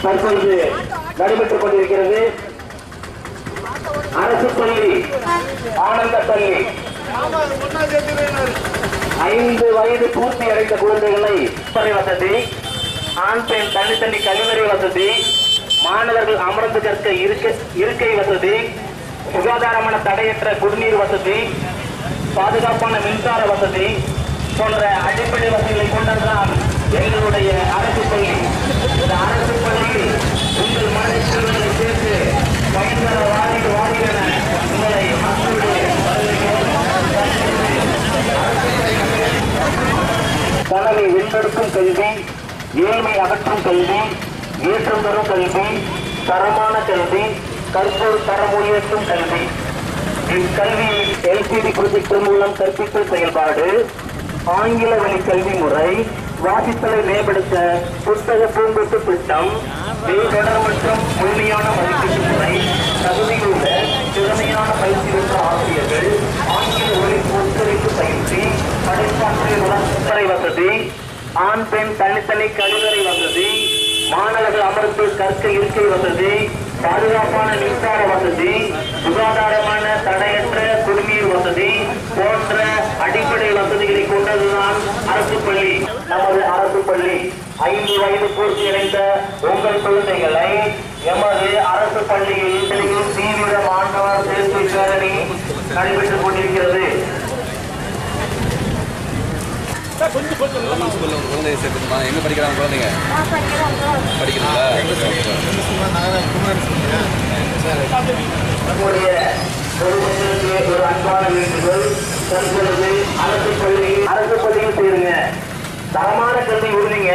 தற்பொழுது நடைபெற்றுக் கொண்டிருக்கிறது. அரசு பள்ளி ஆனந்த பள்ளி 5 வயது பூர்த்தி அடைந்த குழந்தைகளை வசதி, ஆண் பெண் தனித்தனி கழிவறை வசதி, மாணவர்கள் அமர்ந்து கற்க இருக்கை வசதி, சுகாதாரமான தடையற்ற குடிநீர் வசதி, பாதுகாப்பான மின்சார வசதி போன்ற அடிப்படை வசதிகளை கொண்டதுதான் எங்களுடைய அரசு பள்ளி. இந்த அரசு பள்ளியில் உங்கள் மனதை செல்வங்களை சேர்த்து பயன்பெற வாரியான உங்களை மக்களுடைய கனவை வென்றெடுக்கும் கல்வி, ஏழ்மை அகற்றும் கல்வி, ஏற்றம் தரும் கல்வி, தரமான கல்வி, கற்போர் தரம் உயர்த்தும் கல்வி. இக்கல்வி எல்சிடி ப்ரொஜெக்டர் மூலம் கற்பித்தல் செயல்பாடு, ஆங்கில வழி கல்வி முறை, வாசித்தலை மேம்படுத்த புத்தக பூங்கொட்டு திட்டம், தொடர் மற்றும் முழுமையான மதிப்பீட்டு முறை, தகுதியுள்ள திறமையான பயிற்சி பெற்ற ஆசிரியர்கள், ஆங்கில ஒளி ஒத்துழைப்பு பயிற்சி, படைப்பாற்றல் வளர்ச்சித்துறை வசதி, ஆண் பெண் தனித்தனி கழிவறை வசதி, மாணவர்கள் அமர்ந்து கற்க இருக்கை வசதி, பாதுகாப்பான மின்சார வசதி, சுகாதாரமான தடையற்ற குடிநீர் வசதி போன்ற அடிப்படை வசதிகளை கொண்டதுதான் அரசு பள்ளி. நமது அரசு பள்ளி 5 வயது பூர்த்தி அடைந்த உங்கள் குழந்தைகளை எமது அரசு பள்ளியில் தீவிர மாணவர் சேர்க்கை பேரணி நடைபெற்றுக் கொண்டிருக்கிறது. குழந்தைய சேர்த்துமா எங்க படிக்கிறாங்க குழந்தைங்க? படிக்கிறீங்களா? நம்முடைய ஒரு அன்பான வேண்டுகோள், தற்பொழுது அரசு பள்ளியில் சேருங்க. தரமான கல்வி உறுதிங்க,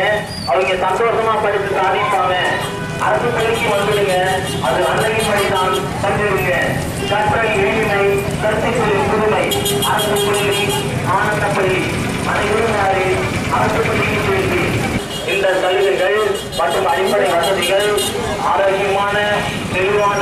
அவங்க சந்தோஷமா படித்து சாதிப்பாங்க. அரசு பள்ளிக்கு வந்துடுங்க, அது அன்னையின் படிதான் தந்துடுங்க. கற்றல் எளிமை, கற்பித்தலின் புதுமை. அரசு பள்ளி ஆனந்த பள்ளி அனைவரும் அரசு பள்ளியில் சேர்த்து இந்த சலுகைகள் மற்றும் அடிப்படை வசதிகள், ஆரோக்கியமான தெளிவான